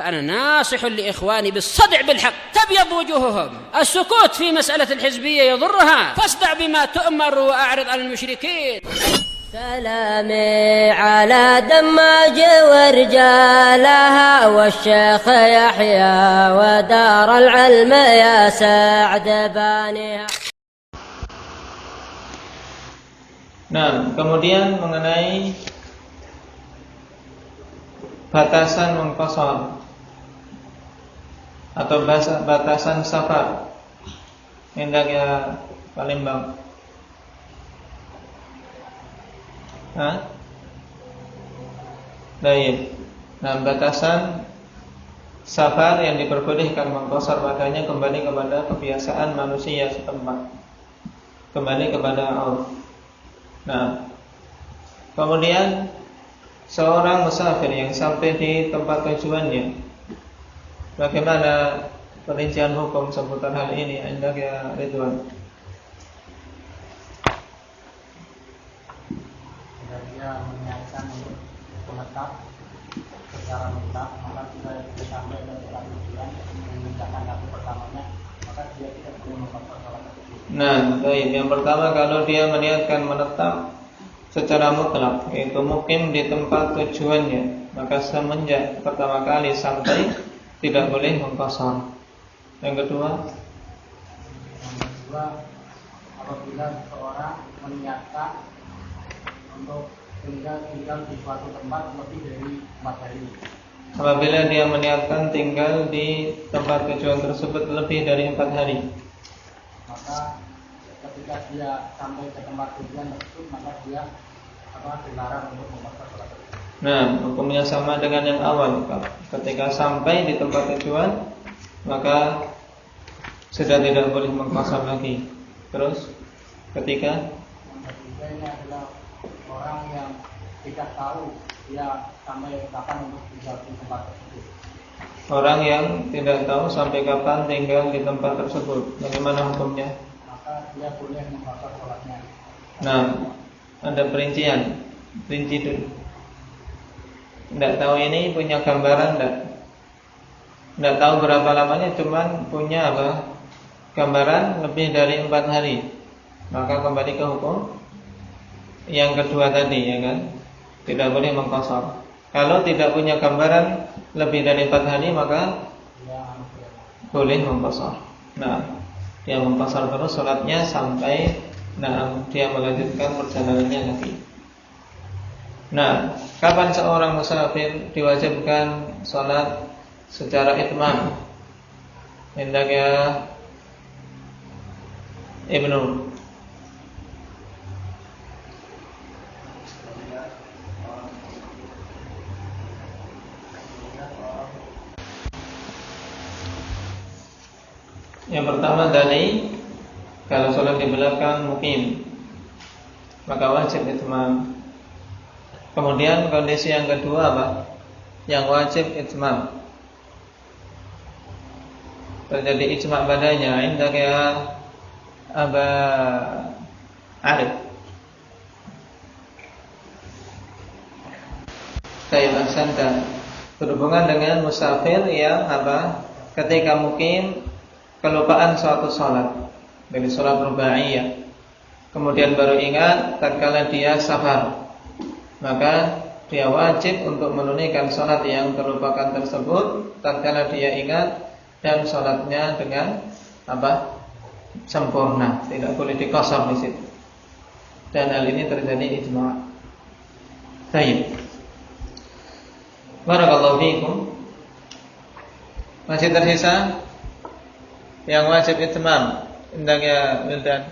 فأنا ناصح لإخواني بالصدع بالحق تبيض وجوههم. السكوت في مسألة الحزبية يضرها، فاصدع بما تؤمر وأعرض عن المشركين. سلامي على دماج ورجالها والشيخ يحيى ودار العلم يا سعد بانيها. Nah, kemudian mengenai batasan munqashar atau batasan safar, hendaknya Palembang. Baik. Nah, batasan safar yang diperbolehkan munqashar padanya kembali kepada kebiasaan manusia setempat, kembali kepada Allah. Nah, kemudian seorang musafir yang sampai di tempat tujuannya, bagaimana perincian hukum seputar hal ini? Anda ya Ridwan. Dia menyiapkan untuk menetap secara menetap, maka jika dia sampai ke tempat tujuan mengerjakan kaki pertamanya, maka dia tidak perlu mengkosor sholat tersebut. Nah, baik. Yang pertama, kalau dia meniatkan menetap secara mutlak, yaitu mukim di tempat tujuannya, maka semenjak pertama kali sampai tidak boleh mengqashar. Yang kedua, apabila seseorang meniatkan untuk tinggal di suatu tempat lebih dari 4 hari. Apabila dia meniatkan tinggal di tempat tujuan tersebut lebih dari 4 hari, maka ketika dia sampai ke tempat tujuan tersebut, maka dia dilarang untuk mengqashar sholat tersebut. Nah, hukumnya sama dengan yang awal. Ketika sampai di tempat tujuan, maka sudah tidak boleh mengqashar lagi. Terus, ketiga ini adalah orang yang tidak tahu dia sampai kapan untuk tinggal di tempat tersebut. Orang yang tidak tahu sampai kapan tinggal di tempat tersebut, bagaimana hukumnya? Maka dia boleh mengqashar sholatnya. Nah, ada perincian, rinci dulu. Tidak tahu ini punya gambaran tidak tahu berapa lamanya, cuman punya gambaran lebih dari 4 hari, maka kembali ke hukum yang kedua tadi, ya kan? Tidak boleh mengqashar. Kalau tidak punya gambaran lebih dari 4 hari, maka boleh mengqashar. Nah, dia mengqashar terus sholatnya sampai dia melanjutkan perjalanannya lagi. Nah, kapan seorang musafir diwajibkan sholat secara itmam? Hendaknya Ibnu. Yang pertama dari kalau sholat di belakang mukim, maka wajib itmam. Kemudian kondisi yang kedua apa? Yang wajib itmam, terjadi ijma' padanya, indaka Aba Arif. Tayyib ahsanta. Berhubungan dengan musafir yang ketika mukim kelupaan suatu sholat, dari sholat rubaiyah, kemudian baru ingat tatkala dia safar, maka dia wajib untuk menunaikan sholat yang terlupakan tersebut tatkala dia ingat, dan sholatnya dengan sempurna, tidak boleh dikosor di situ. Dan hal ini terjadi ijma'. Baik. Barakallahu fiikum. Masih tersisa yang wajib itmam, hendaknya Wildan.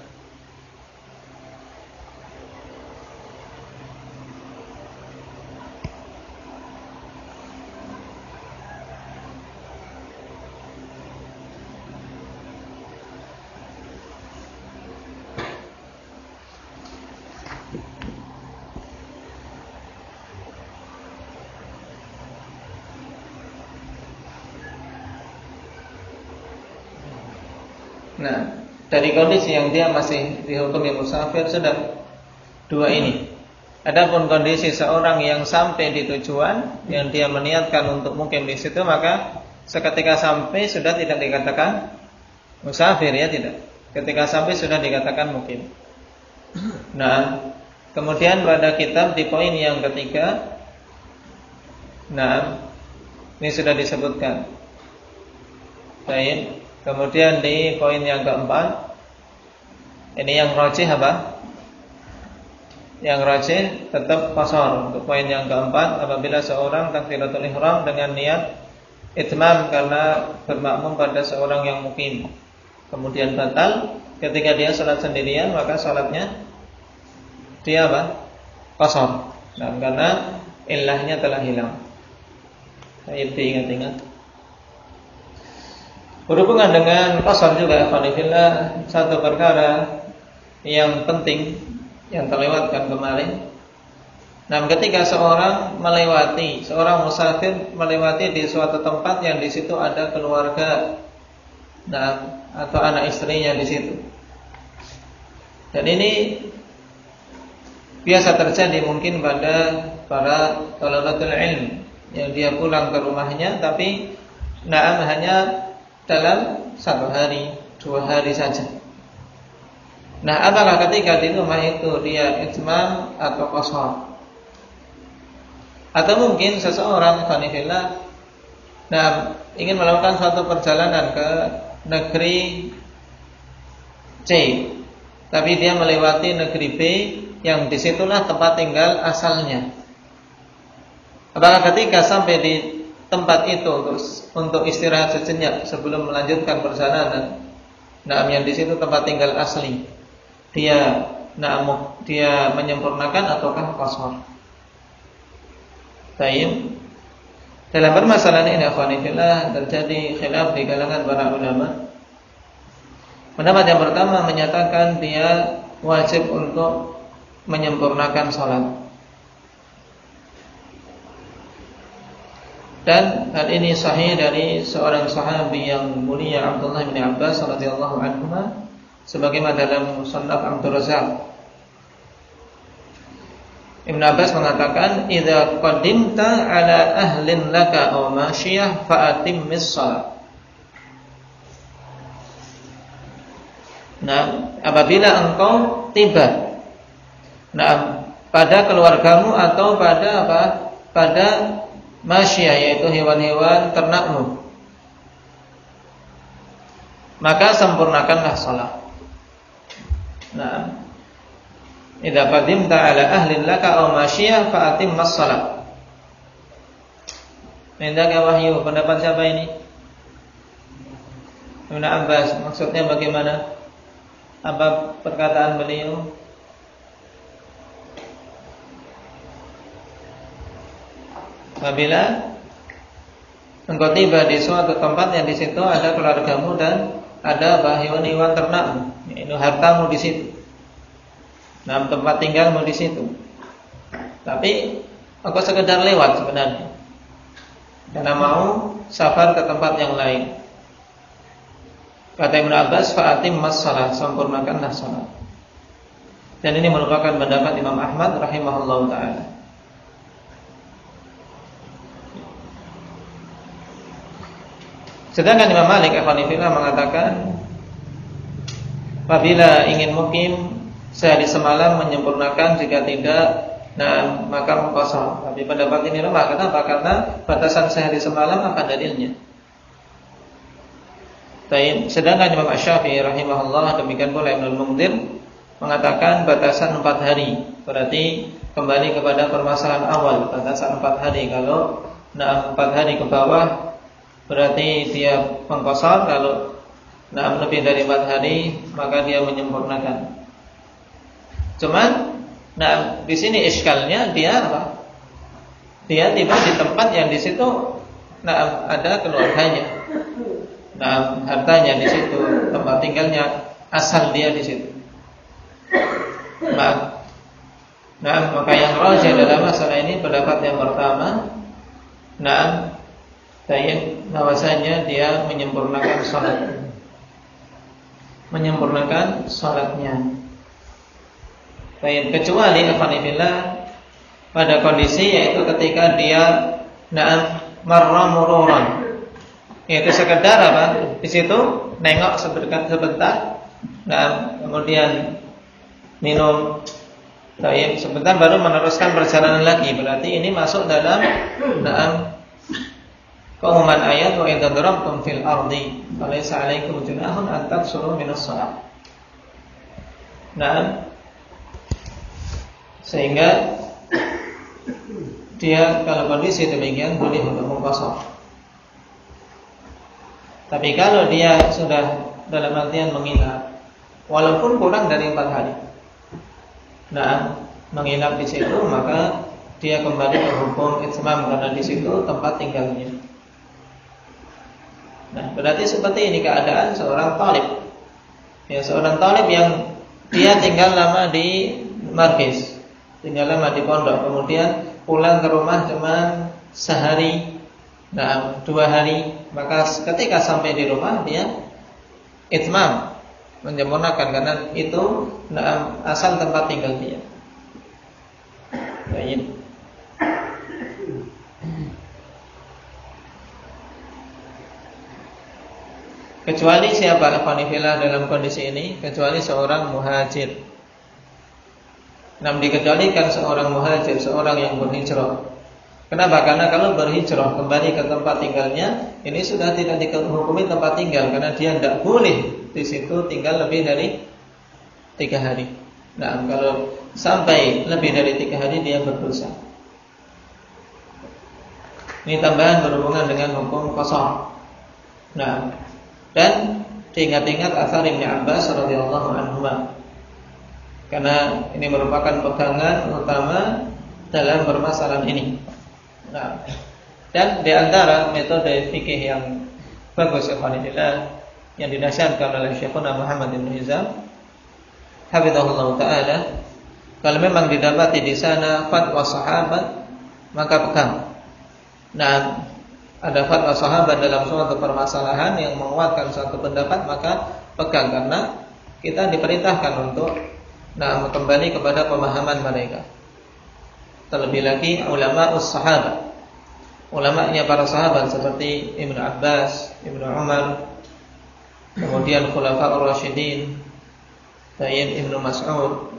Nah, dari kondisi yang dia masih dihukumi musafir sudah dua ini. Adapun kondisi seorang yang sampai di tujuan, yang dia meniatkan untuk mukim di situ, maka seketika sampai sudah tidak dikatakan musafir, ya tidak. Ketika sampai sudah dikatakan mukim. Nah, kemudian pada kitab di poin yang ketiga, nah, ini sudah disebutkan. Baik. Kemudian di poin yang keempat, ini yang rajih apa? Yang rajih tetap qasar. Untuk poin yang keempat, apabila seorang takbiratul ihram dengan niat itmam karena bermakmum pada seorang yang mukim, kemudian batal ketika dia salat sendirian, maka salatnya dia apa? Qasar. Nah, karena ilahnya telah hilang. Baik, diingat-ingat. Berhubungan dengan qasar juga, ikhwanillah, satu perkara yang penting yang terlewatkan kemarin. Nah, ketika seorang musafir melewati di suatu tempat yang di situ ada keluarga, nah, atau anak istrinya di situ. Dan ini biasa terjadi mungkin pada para thalabatul ilm yang dia pulang ke rumahnya, tapi hanya dalam 1 hari, 2 hari saja. Nah, apakah ketika di rumah itu dia itmam atau qasar? Atau mungkin seseorang fanifillah, nah, ingin melakukan suatu perjalanan ke negeri C, tapi dia melewati negeri B yang disitulah tempat tinggal asalnya. Apakah ketika sampai di tempat itu untuk istirahat sejenak sebelum melanjutkan perjalanan, nah, yang di situ tempat tinggal asli, dia menyempurnakan ataukah qasar? Baik. Dalam permasalahan ini, akhwanillah, terjadi khilaf di kalangan para ulama. Pendapat yang pertama menyatakan dia wajib untuk menyempurnakan salat. Dan hal ini sahih dari seorang sahabi yang mulia, Abdullah bin Abbas radhiyallahu anhu, sebagaimana dalam Musannaf Abdul Razzaq. Ibn Abbas mengatakan, "Idza qadimta ala ahlin laka aw masyiyah fa atimmis shalah." Nah, apabila engkau tiba, nah, pada keluargamu atau pada apa? Pada masyiyah, yaitu hewan-hewan ternakmu, maka sempurnakanlah salat. Nah, idza qadimta ala ahlin laka aw masyiyah fa atimmas salat. Mendaka wahyu, pendapat siapa ini? Ibn Abbas, maksudnya bagaimana? Apa perkataan beliau? Apabila engkau tiba di suatu tempat yang di situ ada keluargamu dan ada hewan-hewan ternakmu, itu hartamu di situ, nah, tempat tinggalmu di situ, tapi engkau sekedar lewat sebenarnya karena mau safar ke tempat yang lain. Kata Ibn Abbas, fa'atimmas shalah, sempurnakanlah salat. Dan ini merupakan pendapat Imam Ahmad rahimahullahu ta'ala. Sedangkan Imam Malik Al-Hanifillah mengatakan, apabila ingin mukim sehari semalam menyempurnakan, jika tidak, nah, maka qasar. Tapi pendapat ini lemah. Kenapa? Karena batasan sehari semalam apa dalilnya? Sedangkan Imam Asy-Syafi'i rahimahullah, demikian pula Ibnu Mundzir, mengatakan batasan 4 hari. Berarti kembali kepada permasalahan awal, batasan 4 hari. Kalau 4 hari ke bawah berarti dia mengqasar, kalau lebih dari 4 hari maka dia menyempurnakan. Cuman di sini iskalnya dia apa? Dia tiba di tempat yang di situ ada keluarganya. Hartanya di situ, tempat tinggalnya, asal dia di situ. Maka yang rajih dalam masalah ini pendapat yang pertama, bahwasanya dia menyempurnakan salat, menyempurnakan salatnya. Kecuali Alhamdulillah pada kondisi yaitu ketika dia marra mururan, yaitu sekedar apa? Di situ nengok sebentar, kemudian minum, sebentar baru meneruskan perjalanan lagi. Berarti ini masuk dalam keumuman ayat wa idza darabtum fil ardi falaysa 'alaikum junahun an taqsuru minas shalah. Sehingga dia kalau kondisi demikian boleh untuk mengqashar. Tapi kalau dia sudah dalam artian menginap, walaupun kurang dari 4 hari, menginap di situ, maka dia kembali ke hukum itmam karena di situ tempat tinggalnya. Berarti seperti ini keadaan seorang talib. Ya, seorang talib yang dia tinggal lama di markis, tinggal lama di pondok, kemudian pulang ke rumah cuma sehari, 2 hari, maka ketika sampai di rumah dia itmam, menyempurnakan karena itu asal tempat tinggal dia. Baik. Kecuali siapa ikhwanifillah dalam kondisi ini? Kecuali seorang muhajir. Dikecualikan seorang muhajir, seorang yang berhijrah. Kenapa? Karena kalau berhijrah kembali ke tempat tinggalnya, ini sudah tidak dihukumi tempat tinggal, karena dia tidak boleh di situ tinggal lebih dari 3 hari. Kalau sampai lebih dari 3 hari dia berdosa. Ini tambahan berhubungan dengan hukum qashar. Dan diingat-ingat asar Ibnu Abbas radhiyallahu anhu, karena ini merupakan pegangan utama dalam permasalahan ini. Dan di antara metode fikih yang bagus yang dinasihatkan oleh Syekhuna Muhammad bin Hizam hafizahullah taala, kalau memang didapati di sana fatwa sahabat, maka pegang. Ada fatwa sahabat dalam suatu permasalahan yang menguatkan suatu pendapat, maka pegang, karena kita diperintahkan untuk kembali kepada pemahaman mereka. Terlebih lagi ulama sahabat, ulamanya para sahabat seperti Ibnu Abbas, Ibnu Umar, kemudian Khulafaur Rasyidin, Sayyid Ibnu Mas'ud,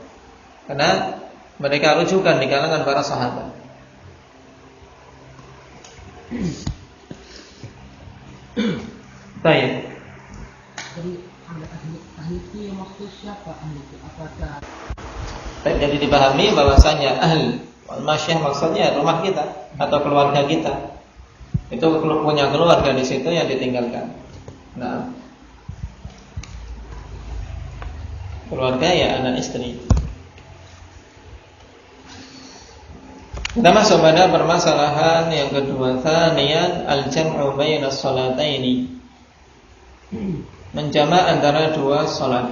karena mereka rujukan di kalangan para sahabat. Baik. Jadi ahli itu yang maksud siapa ahli itu? Apakah? Jadi dipahami bahwasanya ahli masyayikh maksudnya rumah kita atau keluarga kita. Itu punya keluarga di situ yang ditinggalkan. Keluarga ya anak istri. Kita masuk pada permasalahan yang kedua, tsaniyan al-jam'u bainas sholataini, menjamak antara 2 salat.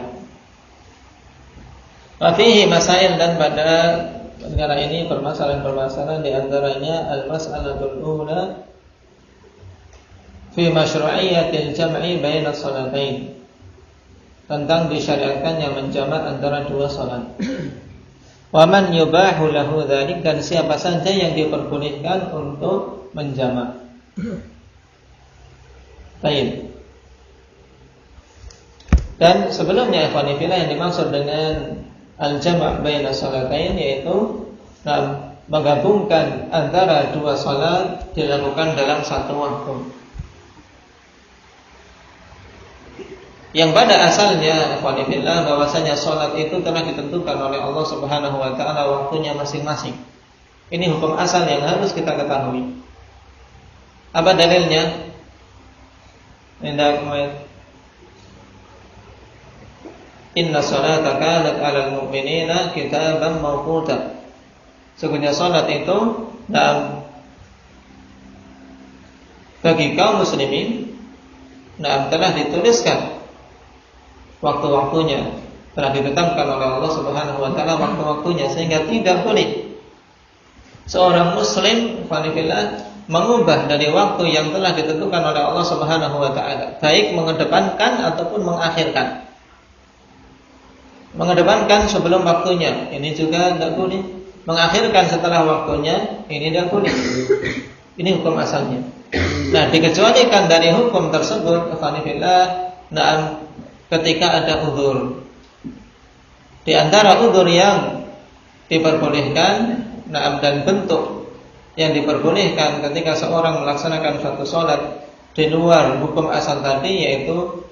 Wa fihi masail, dan pada perkara ini permasalahan-permasalahan di antaranya al-mas'alatul ula fi masyru'iyyatil jam'i bainas sholatain, tentang disyariatkannya menjamak antara 2 salat. Wa man yubahu lahu dzalik, dan siapa saja yang diperbolehkan untuk menjamak. Baik. Dan sebelumnya ikhwan fillah, yang dimaksud dengan al-jama' baina sholatain yaitu menggabungkan antara 2 salat dilakukan dalam satu waktu. Yang pada asalnya ikhwan fillah bahwasanya salat itu telah ditentukan oleh Allah Subhanahu wa taala waktunya masing-masing. Ini hukum asal yang harus kita ketahui. Apa dalilnya? Inna salata kanat 'alal mu'minina kitaban mawquta. Sesungguhnya salat itu bagi kaum muslimin telah dituliskan waktu-waktunya, telah ditetapkan oleh Allah Subhanahu wa taala waktu-waktunya, sehingga tidak boleh seorang muslim fanifillah mengubah dari waktu yang telah ditentukan oleh Allah Subhanahu wa taala, baik mengedepankan ataupun mengakhirkan. Mengedepankan sebelum waktunya, ini juga tidak boleh. mengakhirkan setelah waktunya, ini dia boleh. Ini hukum asalnya. Nah, dikecualikan dari hukum tersebut, ketika ada uzur. Di antara uzur yang diperbolehkan, dan bentuk yang diperbolehkan ketika seorang melaksanakan suatu sholat di luar hukum asal tadi, yaitu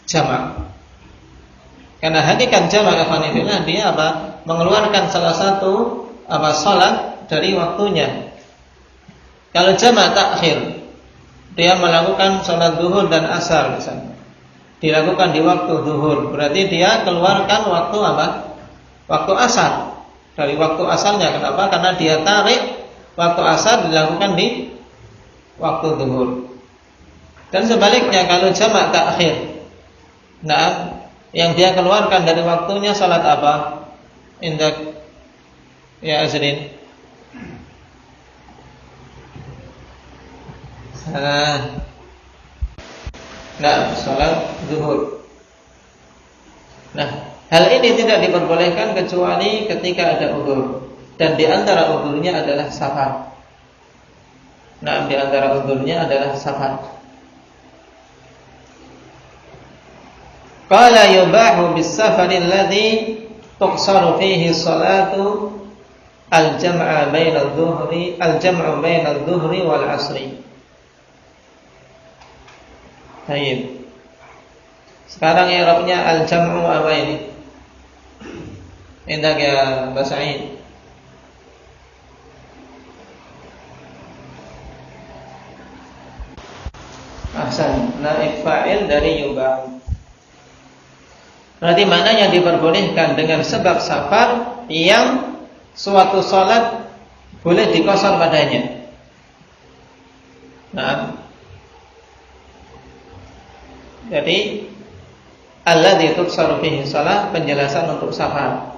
jamak. Karena hakikat jamak dia mengeluarkan salah satu sholat dari waktunya. Kalau jamak takhir, dia melakukan sholat zuhur dan asar misalnya, dilakukan di waktu zuhur, berarti dia keluarkan waktu waktu asar dari waktu asalnya. Kenapa? Karena dia tarik waktu asar dilakukan di waktu zuhur. Dan sebaliknya kalau jamak takhir, yang dia keluarkan dari waktunya salat apa? Indak ya Azrin. Salat zuhur. Hal ini tidak diperbolehkan kecuali ketika ada uzur, dan di antara uzurnya adalah safar. Di antara uzurnya adalah safar. Qala yubahu bis-safari alladhi tuqsaru fihi salatu al-jam'u baina adh-dhuhri wal 'ashri. Baik. Sekarang i'rabnya al-jam'u apa ini? Indah ya Mbak Sa'id. Ahsan, naib fa'il dari yubah. Berarti maknanya diperbolehkan dengan sebab safar yang suatu salat boleh dikosor padanya. Jadi alladzi tuqsaru fihi shalah, penjelasan untuk safar.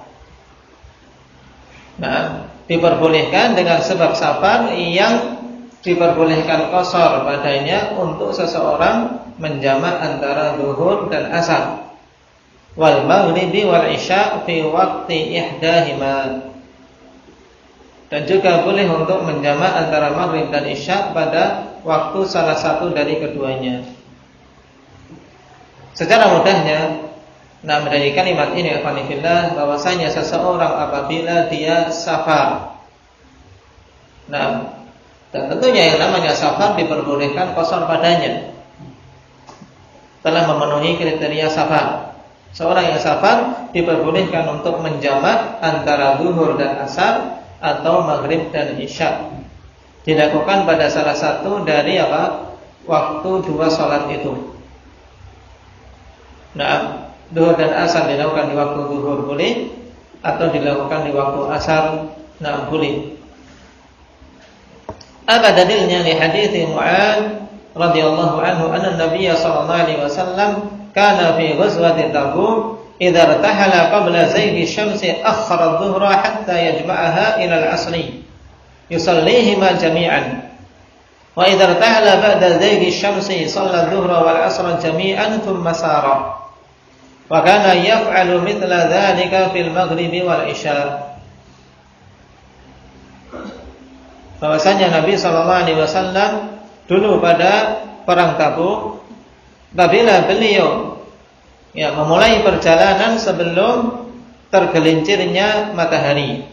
Diperbolehkan dengan sebab safar yang diperbolehkan qasar padanya untuk seseorang menjamak antara zuhur dan asar, wal maghribi wal isya fi waqti ihdahima, dan juga boleh untuk menjamak antara maghrib dan isya pada waktu salah satu dari keduanya. Secara mudahnya, dari kalimat ini afanifillah, bahwasanya seseorang apabila dia safar, dan tentunya yang namanya safar diperbolehkan qasar padanya, telah memenuhi kriteria safar. Seorang yang safar diperbolehkan untuk menjamak antara zuhur dan asar atau maghrib dan isya, dilakukan pada salah satu dari waktu dua salat itu. Zuhur dan asar dilakukan di waktu zuhur boleh, atau dilakukan di waktu asar boleh. Apa dalilnya? Li hadits Mu'adz radhiyallahu anhu anna Nabiy sallallahu alaihi wasallam kana fi ghazwati Tabuk idza irtahala qabla zaygi syamsi akhkhara adh-dhuhra hatta yajma'aha ila al-'asri yusallihima jami'an, wa idza irtahala ba'da zaygi syamsi shalla adh-dhuhra wal 'asra jami'an thumma sara, wa kana yaf'alu mithla dhalika fil maghribi wal isya. Bahwasanya Nabi SAW dulu pada perang Tabuk, apabila beliau memulai perjalanan sebelum tergelincirnya matahari.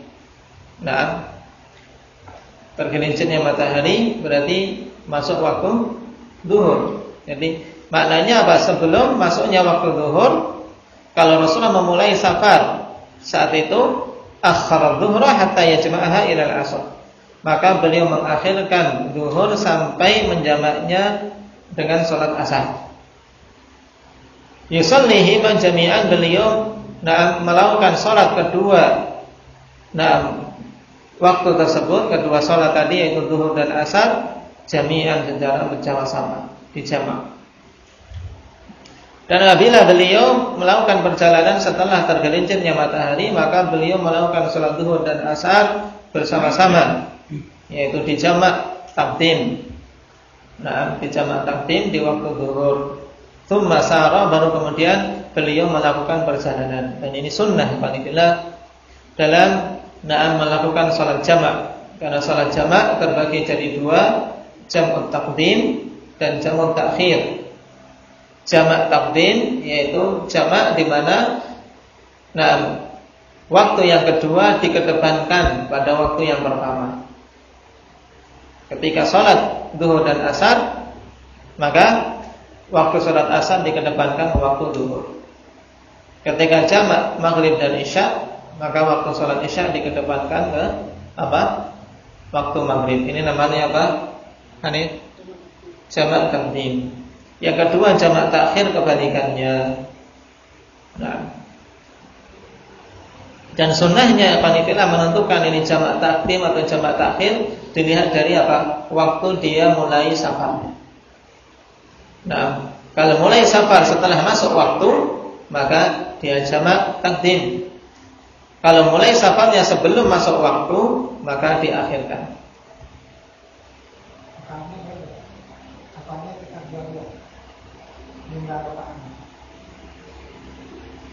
Tergelincirnya matahari berarti masuk waktu zuhur. Jadi maknanya apa? Sebelum masuknya waktu zuhur, kalau Rasulullah memulai safar saat itu, akhara dhuhra hatta yajma'aha ila al-'asr, maka beliau mengakhirkan zuhur sampai menjamaknya dengan salat asar. Yusallihi jami'an, beliau melakukan salat kedua waktu tersebut, kedua salat tadi yaitu zuhur dan asar, jami'an secara bersama-sama, dijamak. Dan apabila beliau melakukan perjalanan setelah tergelincirnya matahari, maka beliau melakukan salat zuhur dan asar bersama-sama, yaitu dijamak takdim. Dijamak takdim di waktu zuhur. Tsumma sara, baru kemudian beliau melakukan perjalanan. Dan ini sunnah paling dalam melakukan salat jamak. Karena salat jamak terbagi jadi dua, jam'ut taqdim dan jam'ut ta'khir. Jamak taqdim yaitu jamak di mana waktu yang kedua dikedepankan pada waktu yang pertama. Ketika salat zuhur dan asar, maka waktu salat asar dikedepankan waktu zuhur. Ketika jamak maghrib dan isya, maka waktu salat isya dikedepankan ke waktu maghrib. Ini namanya apa? Jamak taqdim. Yang kedua jamak takhir kebalikannya. Dan sunnahnya panitia menentukan ini jamak takdim atau jamak takhir dilihat dari waktu dia mulai safar. Kalau mulai safar setelah masuk waktu, maka dia jamak takdim. Kalau mulai safarnya sebelum masuk waktu, maka diakhirkan.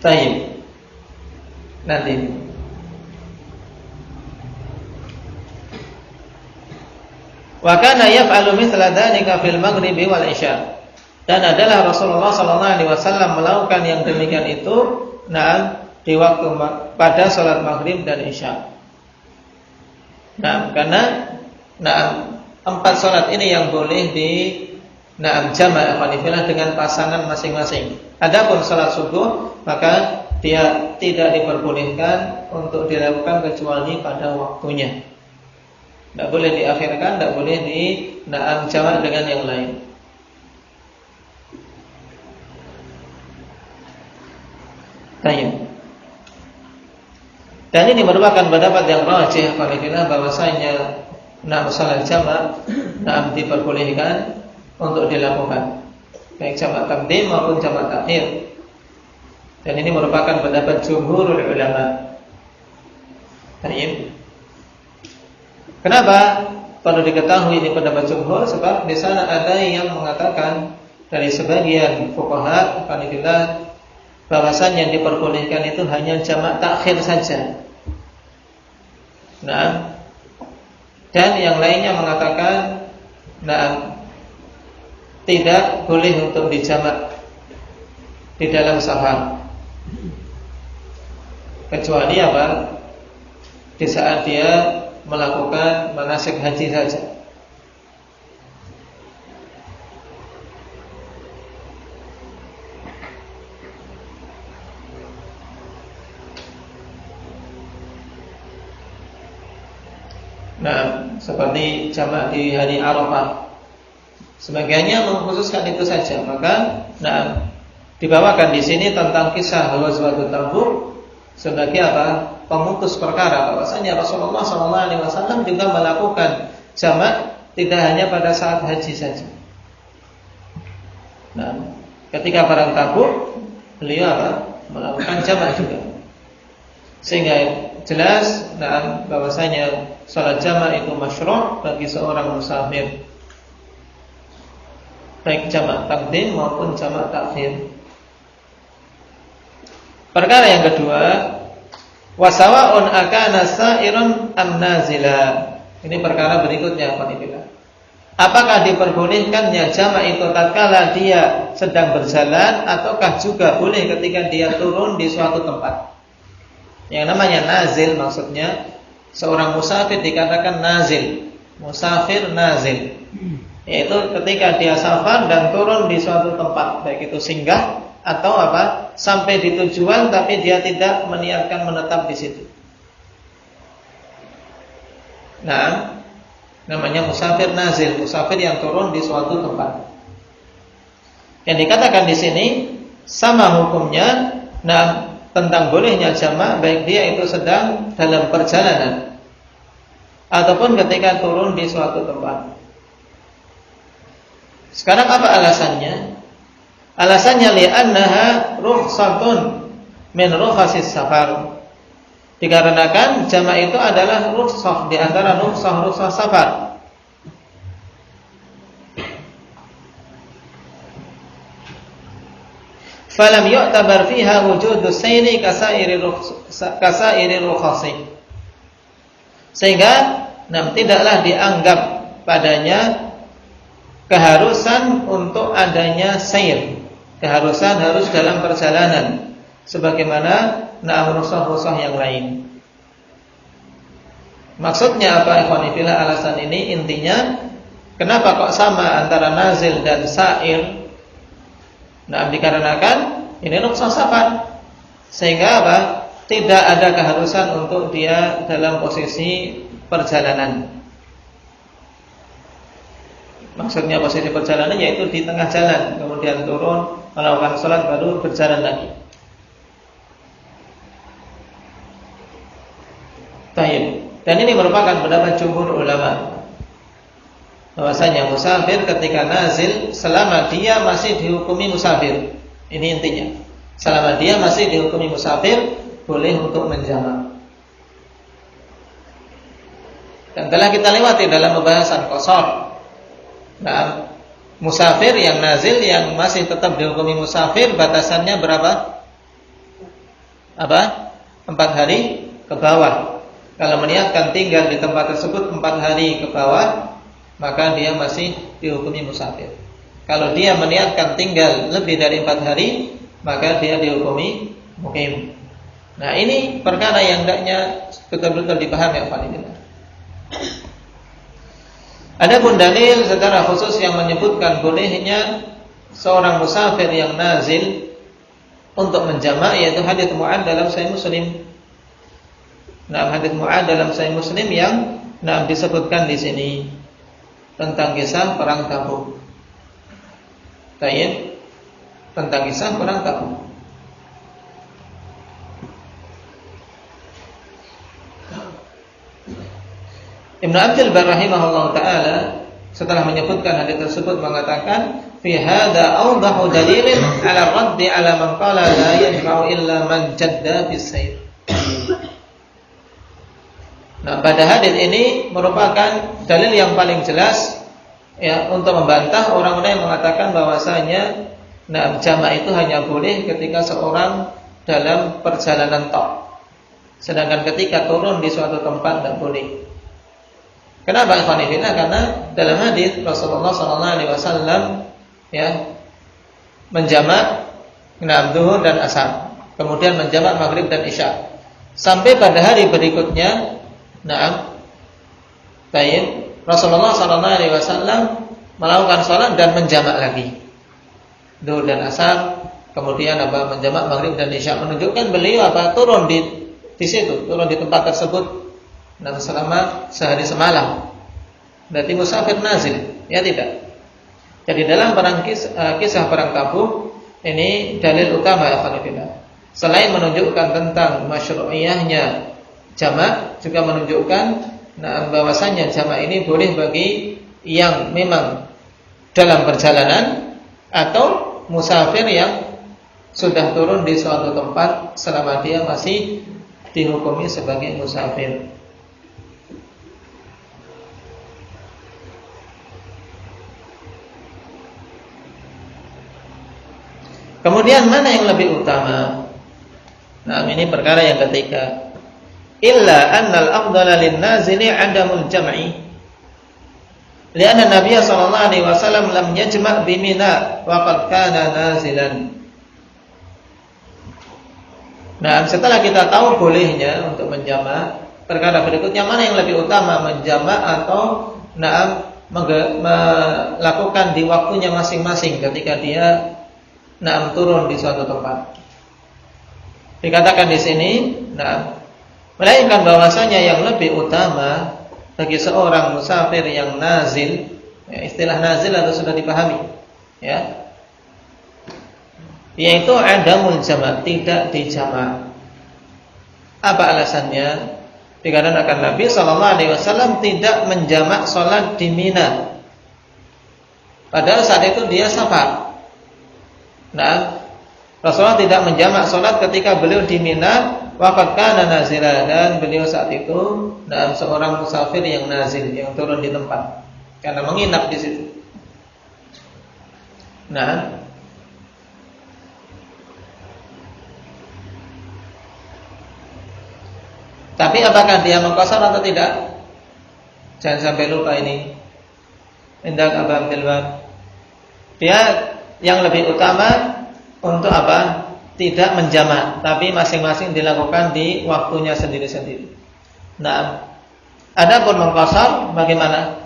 Baik. Nanti wa kana yaf'alu mithla dzalika fil maghribi wal isya. Dan adalah Rasulullah sallallahu alaihi wasallam melakukan yang demikian itu di waktu pada salat maghrib dan isya. Karena empat salat ini yang boleh di jamaah dengan pasangan masing-masing. Adapun salat subuh maka dia tidak diperbolehkan untuk dilakukan kecuali pada waktunya. Tidak boleh diakhirkan, tidak boleh jamak dengan yang lain. Dan ini merupakan pendapat yang rajih bahwasanya salat jamak diperbolehkan untuk dilakukan, baik jamak taqdim maupun jamak takhir. Dan ini merupakan pendapat jumhurul ulama. Kenapa perlu diketahui ini pendapat jumhur? Sebab di sana ada yang mengatakan dari sebagian fuqaha bahwasanya yang diperbolehkan itu hanya jamak takhir saja. Dan yang lainnya mengatakan tidak boleh untuk dijamak di dalam safar. Kecuali di saat dia melakukan manasik haji saja. Seperti jamak di hari Arafah. Sebagiannya mengkhususkan itu saja. Maka dibawakan di sini tentang kisah Ghazwatul Tabuk sebagai pemutus perkara bahwasanya Rasulullah SAW juga melakukan jamak tidak hanya pada saat haji saja. Ketika perang Tabuk beliau melakukan jamak juga, sehingga jelas bahwasanya salat jamak itu masyru' bagi seorang musafir, baik jamak taqdim maupun jamak takhir. Perkara yang kedua, wasawa'un akana sa'irun am nazila. Ini perkara berikutnya panitia. Apakah diperbolehkannya jamak itu tatkala dia sedang berjalan ataukah juga boleh ketika dia turun di suatu tempat? Yang namanya nazil maksudnya seorang musafir dikatakan nazil. Musafir nazil, yaitu ketika dia safar dan turun di suatu tempat, baik itu singgah atau sampai di tujuan tapi dia tidak meniatkan menetap di situ. Namanya musafir nazil, musafir yang turun di suatu tempat. Yang dikatakan di sini sama hukumnya tentang bolehnya jamak baik dia itu sedang dalam perjalanan ataupun ketika turun di suatu tempat. Sekarang apa alasannya? Alasannya li'annaha rukhsatun min rukhasis safar. Dikarenakan jamak itu adalah rukhsah di antara rukhsah safar. Falam yu'tabar fiha wujudus sayri kasairi rukhasi. Sehingga tidaklah dianggap padanya keharusan untuk adanya sair, keharusan harus dalam perjalanan sebagaimana rukhsah-rukhsah yang lain. Maksudnya apa ikhwan fillah alasan ini? Intinya kenapa kok sama antara nazil dan sair? Dikarenakan ini rukhsah safar. Sehingga apa? Tidak ada keharusan untuk dia dalam posisi perjalanan. Maksudnya posisi perjalanan yaitu di tengah jalan, kemudian turun melakukan sholat baru berjalan lagi. Baik. Dan ini merupakan pendapat jumhur ulama bahwasanya musafir ketika nazil selama dia masih dihukumi musafir. Ini intinya. Selama dia masih dihukumi musafir boleh untuk menjamak. Dan telah kita lewati dalam pembahasan qashar. Musafir yang nazil yang masih tetap dihukumi musafir batasannya berapa? 4 hari ke bawah. Kalau meniatkan tinggal di tempat tersebut 4 hari ke bawah, maka dia masih dihukumi musafir. Kalau dia meniatkan tinggal lebih dari 4 hari, maka dia dihukumi mukim. Nah, ini perkara yang hendaknya betul-betul dipahami ya Pak. Adapun dalil secara khusus yang menyebutkan bolehnya seorang musafir yang nazil untuk menjamak yaitu hadits Mu'adz dalam Sahih Muslim. Hadits Mu'adz dalam Sahih Muslim yang disebutkan di sini tentang kisah perang Tabuk. Tentang kisah perang Tabuk. Ibnu Abdul Bar rahimahullah taala setelah menyebutkan hadis tersebut mengatakan fi hadza awdahu dalilin ala raddi ala man qala la yajma'u illa man jadda bis sayr. Pada hadis ini merupakan dalil yang paling jelas ya untuk membantah orang-orang yang mengatakan bahwasanya jamak itu hanya boleh ketika seorang dalam perjalanan tok. Sedangkan ketika turun di suatu tempat tidak boleh. Kenapa ikhwan fillah? Karena dalam hadis Rasulullah SAW ya menjamak zuhur dan asar, kemudian menjamak maghrib dan isya. Sampai pada hari berikutnya, Rasulullah SAW melakukan sholat dan menjamak lagi zuhur dan asar, kemudian menjamak maghrib dan isya, menunjukkan beliau turun di situ, turun di tempat tersebut selama sehari semalam. Berarti musafir nazil, ya tidak. Jadi dalam kisah perang Tabuk ini dalil utama ya Khalifah. Selain menunjukkan tentang masyru'iyahnya jamak, juga menunjukkan bahwasanya jamak ini boleh bagi yang memang dalam perjalanan atau musafir yang sudah turun di suatu tempat selama dia masih dihukumi sebagai musafir. Kemudian mana yang lebih utama? Ini perkara yang ketiga. Illa annal afdala lin-nazili 'adamul jam'i. Lianna Nabiy sallallahu alaihi wasallam lam yajma' bi Mina wa qad kana nazilan. Setelah kita tahu bolehnya untuk menjamak, perkara berikutnya mana yang lebih utama, menjamak atau melakukan di waktunya masing-masing ketika dia turun di suatu tempat. Dikatakan di sini, melainkan bahwasanya yang lebih utama bagi seorang musafir yang nazil, ya, istilah nazil atau sudah dipahami, ya, yaitu adamul jamak, tidak dijamak. Apa alasannya? Dikarenakan Nabi SAW tidak menjamak sholat di Mina. Padahal saat itu dia safar. Rasulullah tidak menjamak sholat ketika beliau di Mina, waqad kana nazilah, dan beliau saat itu seorang musafir yang nazil, yang turun di tempat karena menginap di situ. Tapi apakah dia mengqashar atau tidak? Jangan sampai lupa ini. Indak Abang Dilwan. Dia yang lebih utama untuk apa? Tidak menjamak, tapi masing-masing dilakukan di waktunya sendiri-sendiri. Nah, adapun mengqashar bagaimana?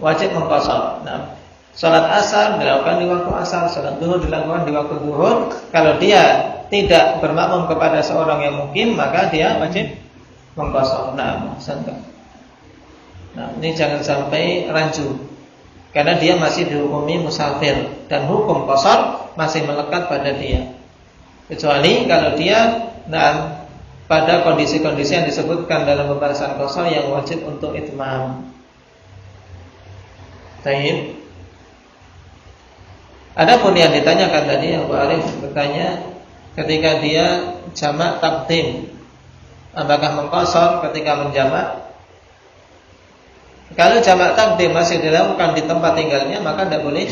Wajib mengqashar. Nah, salat asar dilakukan di waktu asar, salat zuhur dilakukan di waktu zuhur. Kalau dia tidak bermakmum kepada seorang yang mukim, maka dia wajib mengqashar. Nah, ini jangan sampai rancu, karena dia masih dihukumi musafir dan hukum qashar masih melekat pada dia. Kecuali kalau dia pada kondisi-kondisi yang disebutkan dalam pembahasan qashar yang wajib untuk itmam. Baik. Adapun yang ditanyakan tadi yang Pak Arif bertanya ketika dia jamak takdim, apakah mengqashar ketika menjamak? Kalau jamak takdim masih dilakukan di tempat tinggalnya, maka tidak boleh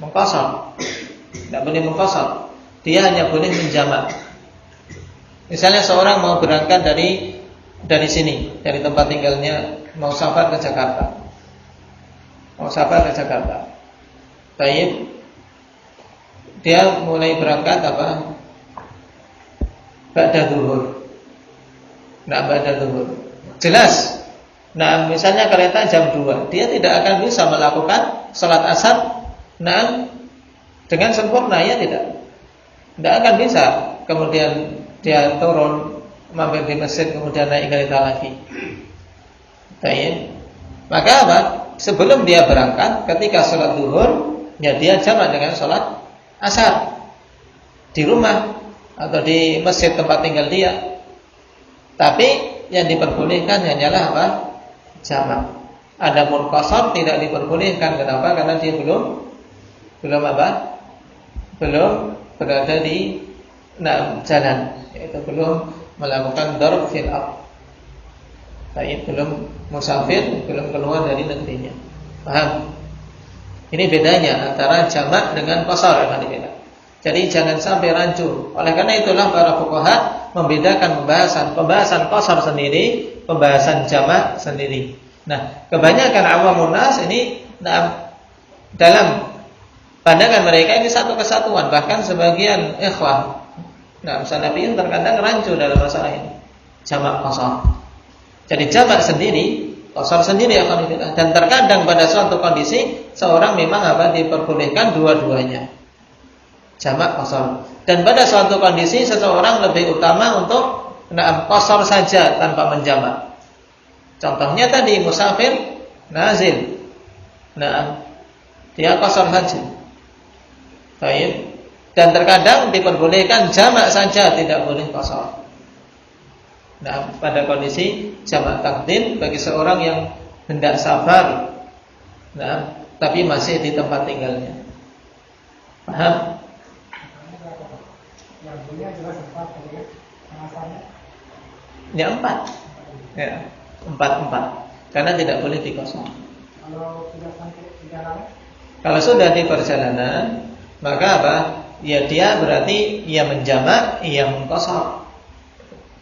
mengqashar. Tidak boleh mengqashar. Dia hanya boleh menjamak. Misalnya seorang mau berangkat dari sini, dari tempat tinggalnya, mau safar ke Jakarta. Baik. Dia mulai berangkat ba'da zuhur. Ba'da zuhur. Jelas. Nah, misalnya kereta jam 2, dia tidak akan bisa melakukan salat asar dengan sempurna, ya tidak. Tidak akan bisa. Kemudian dia turun mampir di masjid, kemudian naik kereta lagi. Baik. Maka apa? Sebelum dia berangkat, ketika salat zuhur, ya dia jamak dengan salat asar di rumah atau di masjid tempat tinggal dia. Tapi yang diperbolehkan hanyalah apa? Jamak. Adapun qashar tidak diperbolehkan. Kenapa? Karena dia belum berada di jalan, yaitu belum melakukan darb fil ardh. Baik, belum musafir, belum keluar dari negerinya. Paham? Ini bedanya antara jamak dengan qashar, Jadi jangan sampai rancu. Oleh karena itulah para fuqaha membedakan pembahasan qashar sendiri, pembahasan jamak sendiri. Nah, kebanyakan awamun nas ini dalam pandangan mereka ini satu kesatuan. Bahkan sebagian ikhwah Salafiyin terkadang rancu dalam masalah ini. Jamak qashar. Jadi jamak sendiri, qashar sendiri dan terkadang pada suatu kondisi seorang memang diperbolehkan dua-duanya. Jamak qashar. Dan pada suatu kondisi seseorang lebih utama untuk qashar saja tanpa menjamak. Contohnya tadi musafir nazil. Dia qashar saja. Baik. Dan terkadang diperbolehkan jamak saja, tidak boleh qashar. Pada kondisi jamak takdim bagi seorang yang hendak safar, tapi masih di tempat tinggalnya. Paham? Yang punya jelas 4 tadi ya, Ya 4. Ya, 4. Karena tidak boleh dikosong. Kalau sudah sampai perjalanan? Kalau sudah di perjalanan, maka apa? Ya dia berarti ia menjamak, ia mengqashar.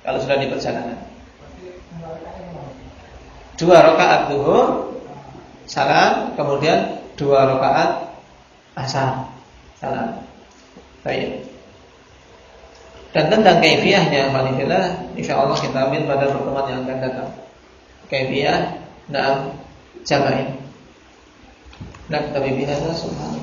Kalau sudah di perjalanan. 2 rakaat zuhur, salam, kemudian 2 rakaat asar, salam. Baik. Dan tentang kaifiyahnya, insyaallah kita ambil pada pertemuan yang akan datang. Kaifiyah jamak. Kita bihadza subhanallah.